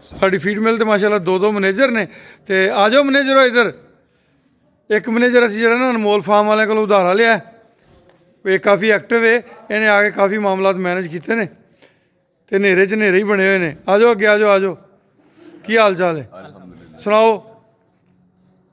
ਸਾਡੀ ਫੀਡ ਮਿਲ ਤੇ ਮਾਸ਼ਾਅੱਲਾ ਦੋ ਮੈਨੇਜਰ ਨੇ। ਤੇ ਆ ਜਾਓ ਮੈਨੇਜਰੋ ਇੱਧਰ। ਇੱਕ ਮੈਨੇਜਰ ਅਸੀਂ ਜਿਹੜਾ ਨਾ ਅਨਮੋਲ ਫਾਰਮ ਵਾਲਿਆਂ ਕੋਲੋਂ ਉਧਾਰਾ ਲਿਆ, ਇਹ ਕਾਫੀ ਐਕਟਿਵ ਹੈ, ਇਹਨੇ ਆ ਕੇ ਕਾਫੀ ਮਾਮਲਾਤ ਮੈਨੇਜ ਕੀਤੇ ਨੇ ਤੇ ਹਨੇਰੇ 'ਚ ਹਨੇਰੇ ਹੀ ਬਣੇ ਹੋਏ ਨੇ। ਆ ਜਾਓ ਅੱਗੇ, ਆ ਜਾਓ, ਆ ਜਾਓ। ਕੀ ਹਾਲ ਚਾਲ ਹੈ? ਸੁਣਾਓ।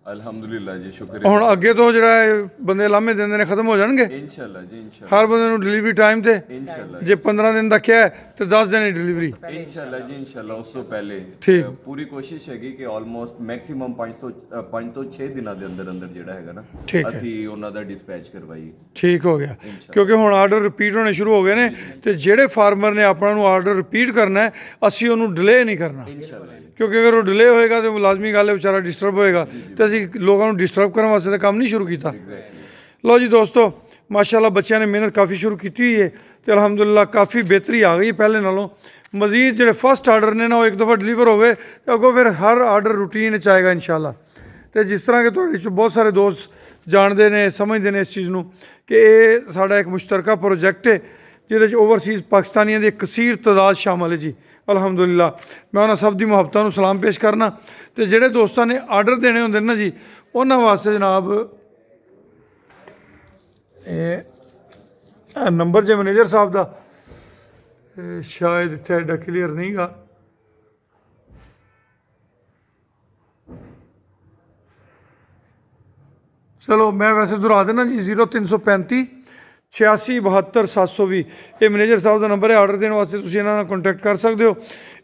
ਅਲਹਮਦੁਲਿਲਾ ਜੀ, ਸ਼ੁਕਰ। ਹੁਣ ਅੱਗੇ ਤੋਂ ਜਿਹੜਾ ਇਹ ਬੰਦੇ ਲਾਮੇ ਦਿੰਦੇ ਨੇ ਖਤਮ ਹੋ ਜਾਣਗੇ ਇਨਸ਼ਾਅੱਲਾ ਜੀ, ਇਨਸ਼ਾਅੱਲਾ। ਹਰ ਬੰਦੇ ਨੂੰ ਡਿਲੀਵਰੀ ਟਾਈਮ ਤੇ ਇਨਸ਼ਾਅੱਲਾ ਜੇ 15 ਦਿਨ ਦਾ ਕਿਹਾ ਤੇ 10 ਦਿਨ ਦੀ ਡਿਲੀਵਰੀ ਇਨਸ਼ਾਅੱਲਾ ਜੀ, ਇਨਸ਼ਾਅੱਲਾ। ਉਸ ਤੋਂ ਪਹਿਲੇ ਠੀਕ ਪੂਰੀ ਕੋਸ਼ਿਸ਼ ਹੈਗੀ ਕਿ ਆਲਮੋਸਟ ਮੈਕਸਿਮਮ 5 ਤੋਂ 6 ਦਿਨਾਂ ਦੇ ਅੰਦਰ ਅੰਦਰ ਜਿਹੜਾ ਹੈਗਾ ਨਾ ਠੀਕ ਹੈ। ਅਸੀਂ ਉਹਨਾਂ ਦਾ ਡਿਸਪੈਚ ਕਰਵਾਈਏ। ਠੀਕ ਹੋ ਗਿਆ, ਕਿਉਂਕਿ ਹੁਣ ਆਰਡਰ ਰਿਪੀਟ ਹੋਣੇ ਸ਼ੁਰੂ ਹੋ ਗਏ ਨੇ ਤੇ ਜਿਹੜੇ ਫਾਰਮਰ ਨੇ ਆਪਣਾ ਨੂੰ ਆਰਡਰ ਰਿਪੀਟ ਕਰਨਾ ਹੈ ਅਸੀਂ ਉਹਨੂੰ ਡਿਲੇ ਨਹੀਂ ਕਰਨਾ, ਇਨਸ਼ਾਅੱਲਾ ਜੀ। ਕਿਉਂਕਿ ਅਗਰ ਉਹ ਡਿਲੇ ਹੋਏਗਾ ਤਾਂ ਲਾਜ਼ਮੀ ਗੱਲ ਹੈ ਵਿਚਾਰਾ ਡਿਸਟਰਬ ਹੋਏਗਾ ਤੇ ਅਸੀਂ ਲੋਕਾਂ ਨੂੰ ਡਿਸਟਰਬ ਕਰਨ ਵਾਸਤੇ ਤਾਂ ਕੰਮ ਨਹੀਂ ਸ਼ੁਰੂ ਕੀਤਾ। ਲਓ ਜੀ ਦੋਸਤੋ, ਮਾਸ਼ਾਅੱਲਾ ਬੱਚਿਆਂ ਨੇ ਮਿਹਨਤ ਕਾਫੀ ਸ਼ੁਰੂ ਕੀਤੀ ਹੋਈ ਹੈ ਤੇ ਅਲਹਮਦੁਲਿਲਾ ਕਾਫੀ ਬਿਹਤਰੀ ਆ ਗਈ ਹੈ ਪਹਿਲੇ ਨਾਲੋਂ। ਮਜ਼ੀਦ ਜਿਹੜੇ ਫਸਟ ਆਰਡਰ ਨੇ ਨਾ ਉਹ ਇੱਕ ਦਫਾ ਡਿਲੀਵਰ ਹੋ ਗਏ ਤੇ ਅੱਗੋਂ ਫਿਰ ਹਰ ਆਰਡਰ ਰੂਟੀਨ 'ਚ ਆਏਗਾ ਇਨਸ਼ਾਅੱਲਾ। ਤੇ ਜਿਸ ਤਰ੍ਹਾਂ ਕਿ ਤੁਹਾਡੇ 'ਚ ਬਹੁਤ ਸਾਰੇ ਦੋਸਤ ਜਾਣਦੇ ਨੇ, ਸਮਝਦੇ ਨੇ ਇਸ ਚੀਜ਼ ਨੂੰ ਕਿ ਇਹ ਸਾਡਾ ਇੱਕ ਮੁਸ਼ਤਰਕਾ ਪ੍ਰੋਜੈਕਟ ਹੈ ਜਿਹਦੇ 'ਚ ਓਵਰਸੀਜ਼ ਪਾਕਿਸਤਾਨੀਆਂ ਦੀ ਇੱਕ ਕਸੀਰ ਤਾਦਾਦ ਸ਼ਾਮਲ ਹੈ ਜੀ। ਅਲਹਮਦੁਲਿਲਾ ਮੈਂ ਉਹਨਾਂ ਸਭ ਦੀ ਮੁਹੱਬਤਾਂ ਨੂੰ ਸਲਾਮ ਪੇਸ਼ ਕਰਨਾ। ਤੇ ਜਿਹੜੇ ਦੋਸਤਾਂ ਨੇ ਆਰਡਰ ਦੇਣੇ ਹੁੰਦੇ ਨੇ ਨਾ ਜੀ, ਉਹਨਾਂ ਵਾਸਤੇ ਜਨਾਬ ਇਹ ਨੰਬਰ ਜੇ ਮੈਨੇਜਰ ਸਾਹਿਬ ਦਾ ਸ਼ਾਇਦ ਇੱਥੇ ਐਡਾ ਕਲੀਅਰ ਨਹੀਂ ਗਾ। ਚਲੋ ਮੈਂ ਵੈਸੇ ਦੁਹਰਾ ਦੇਣਾ ਜੀ, 0335 86 72 720 ਇਹ ਮੈਨੇਜਰ ਸਾਹਿਬ ਦਾ ਨੰਬਰ ਹੈ। ਆਰਡਰ ਦੇਣ ਵਾਸਤੇ ਤੁਸੀਂ ਇਹਨਾਂ ਨਾਲ ਕੰਟੈਕਟ ਕਰ ਸਕਦੇ ਹੋ।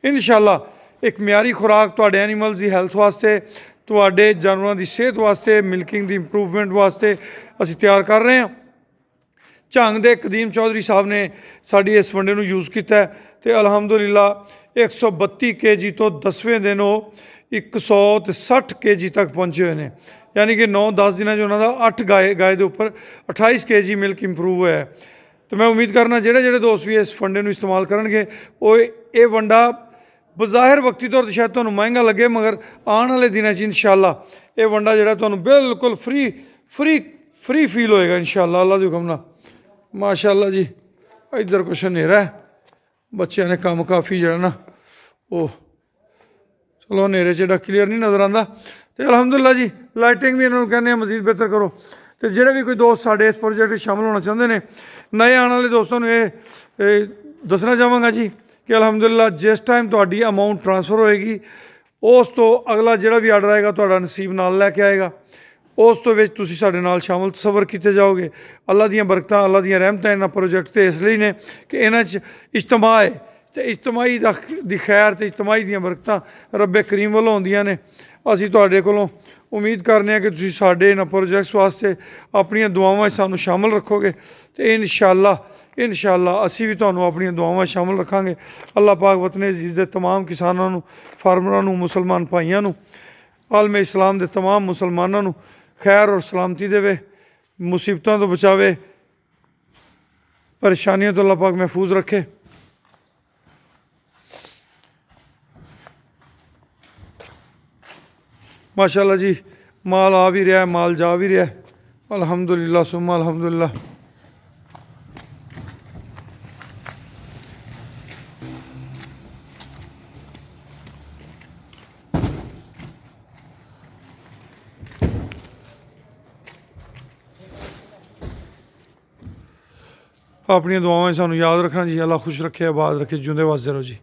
ਇਨਸ਼ਾਅੱਲਾ ਇੱਕ ਮਿਆਰੀ ਖੁਰਾਕ ਤੁਹਾਡੇ ਐਨੀਮਲਸ ਦੀ ਹੈਲਥ ਵਾਸਤੇ, ਤੁਹਾਡੇ ਜਾਨਵਰਾਂ ਦੀ ਸਿਹਤ ਵਾਸਤੇ, ਮਿਲਕਿੰਗ ਦੀ ਇੰਪਰੂਵਮੈਂਟ ਵਾਸਤੇ ਅਸੀਂ ਤਿਆਰ ਕਰ ਰਹੇ ਹਾਂ। ਝੰਗ ਦੇ ਕਦੀਮ ਚੌਧਰੀ ਸਾਹਿਬ ਨੇ ਸਾਡੀ ਇਸ ਵੰਡੇ ਨੂੰ ਯੂਜ਼ ਕੀਤਾ ਤੇ ਅਲਹਮਦੁਲਿਲਾ 132 kg ਤੋਂ 10ਵੇਂ ਦਿਨ ਉਹ 160 kg ਤੱਕ ਪਹੁੰਚੇ ਹੋਏ ਨੇ। ਯਾਨੀ ਕਿ 9-10 ਦਿਨਾਂ 'ਚ ਉਹਨਾਂ ਦਾ 8 ਗਾਏ ਦੇ ਉੱਪਰ 28 kg ਮਿਲਕ ਇੰਪਰੂਵ ਹੋਇਆ। ਤੇ ਮੈਂ ਉਮੀਦ ਕਰਨਾ ਜਿਹੜੇ ਦੋਸਤ ਵੀ ਇਸ ਵੰਡੇ ਨੂੰ ਇਸਤੇਮਾਲ ਕਰਨਗੇ ਉਹ ਇਹ ਵੰਡਾ ਬਜ਼ਾਹਿਰ ਵਕਤੀ ਤੌਰ 'ਤੇ ਸ਼ਾਇਦ ਤੁਹਾਨੂੰ ਮਹਿੰਗਾ ਲੱਗੇ, ਮਗਰ ਆਉਣ ਵਾਲੇ ਦਿਨਾਂ 'ਚ ਇਨਸ਼ਾਅੱਲਾ ਇਹ ਵੰਡਾ ਜਿਹੜਾ ਤੁਹਾਨੂੰ ਬਿਲਕੁਲ ਫ੍ਰੀ ਫੀਲ ਹੋਏਗਾ ਇਨਸ਼ਾਅੱਲਾ ਅੱਲਾ ਦੇ ਹੁਕਮ ਨਾਲ। ਮਾਸ਼ਾਅੱਲਾ ਜੀ ਇੱਧਰ ਕੁਛ ਹਨੇਰਾ ਹੈ, ਬੱਚਿਆਂ ਨੇ ਕੰਮ ਕਾਫੀ ਜਿਹੜਾ ਨਾ ਉਹ ਚਲੋ ਹਨੇਰੇ 'ਚ ਐਡਾ ਕਲੀਅਰ ਨਹੀਂ ਨਜ਼ਰ ਆਉਂਦਾ। ਤੇ ਅਲਹਮਦੁਲਿਲਾ ਜੀ ਲਾਈਟਿੰਗ ਵੀ ਇਹਨਾਂ ਨੂੰ ਕਹਿੰਦੇ ਆ ਮਜ਼ੀਦ ਬਿਹਤਰ ਕਰੋ। ਤੇ ਜਿਹੜੇ ਵੀ ਕੋਈ ਦੋਸਤ ਸਾਡੇ ਇਸ ਪ੍ਰੋਜੈਕਟ ਵਿੱਚ ਸ਼ਾਮਲ ਹੋਣਾ ਚਾਹੁੰਦੇ ਨੇ, ਨਵੇਂ ਆਉਣ ਵਾਲੇ ਦੋਸਤਾਂ ਨੂੰ ਇਹ ਦੱਸਣਾ ਚਾਹਾਂਗਾ ਜੀ ਕਿ ਅਲਹਮਦੁਲਿਲਾ ਜਿਸ ਟਾਈਮ ਤੁਹਾਡੀ ਅਮਾਊਂਟ ਟ੍ਰਾਂਸਫਰ ਹੋਏਗੀ ਉਸ ਤੋਂ ਅਗਲਾ ਜਿਹੜਾ ਵੀ ਆਰਡਰ ਆਏਗਾ ਤੁਹਾਡਾ ਨਸੀਬ ਨਾਲ ਲੈ ਕੇ ਆਏਗਾ। ਉਸ ਤੋਂ ਵਿੱਚ ਤੁਸੀਂ ਸਾਡੇ ਨਾਲ ਸ਼ਾਮਲ ਤਸੱਵਰ ਕੀਤੇ ਜਾਓਗੇ। ਅੱਲਾ ਦੀਆਂ ਬਰਕਤਾਂ, ਅੱਲਾ ਦੀਆਂ ਰਹਿਮਤਾਂ ਇਹਨਾਂ ਪ੍ਰੋਜੈਕਟ 'ਤੇ ਇਸ ਲਈ ਨੇ ਕਿ ਇਹਨਾਂ 'ਚ ਇਜਤਮਾ ਹੈ ਤੇ ਇਜਤਮਾਈ ਦੀ ਖੈਰ ਤੇ ਇਜਤਮਾਈ ਦੀਆਂ ਬਰਕਤਾਂ ਰੱਬੇ ਕਰੀਮ ਵੱਲੋਂ ਆਉਂਦੀਆਂ ਨੇ। ਅਸੀਂ ਤੁਹਾਡੇ ਕੋਲੋਂ ਉਮੀਦ ਕਰਨੇ ਹਾਂ ਕਿ ਤੁਸੀਂ ਸਾਡੇ ਇਹਨਾਂ ਪ੍ਰੋਜੈਕਟਸ ਵਾਸਤੇ ਆਪਣੀਆਂ ਦੁਆਵਾਂ 'ਚ ਸਾਨੂੰ ਸ਼ਾਮਲ ਰੱਖੋਗੇ ਤੇ ਇਨਸ਼ਾਅੱਲਾ ਅਸੀਂ ਵੀ ਤੁਹਾਨੂੰ ਆਪਣੀਆਂ ਦੁਆਵਾਂ 'ਚ ਸ਼ਾਮਲ ਰੱਖਾਂਗੇ। ਅੱਲਾਹ ਪਾਕ ਵਤਨ ਅਜ਼ੀਜ਼ ਦੇ तमाम ਕਿਸਾਨਾਂ ਨੂੰ, ਫਾਰਮਰਾਂ ਨੂੰ, ਮੁਸਲਮਾਨ ਭਾਈਆਂ ਨੂੰ, ਆਲਮ ਇਸਲਾਮ ਦੇ तमाम ਮੁਸਲਮਾਨਾਂ ਨੂੰ ਖੈਰ ਔਰ ਸਲਾਮਤੀ ਦੇਵੇ, ਮੁਸੀਬਤਾਂ ਤੋਂ ਬਚਾਵੇ, ਪਰੇਸ਼ਾਨੀਆਂ ਤੋਂ ਅੱਲਾਹ ਪਾਕ महफूज रखे। माशाअल्लाह जी माल आ भी रहा है, माल जा भी रहा है। अल्हम्दुलिल्लाह सुम्मा अल्हम्दुलिल्लाह। अपनी दुआवां सानू याद रखना जी। अल्लाह खुश रखे, आबाद रखे, जिंदे वास्ते रहो जी।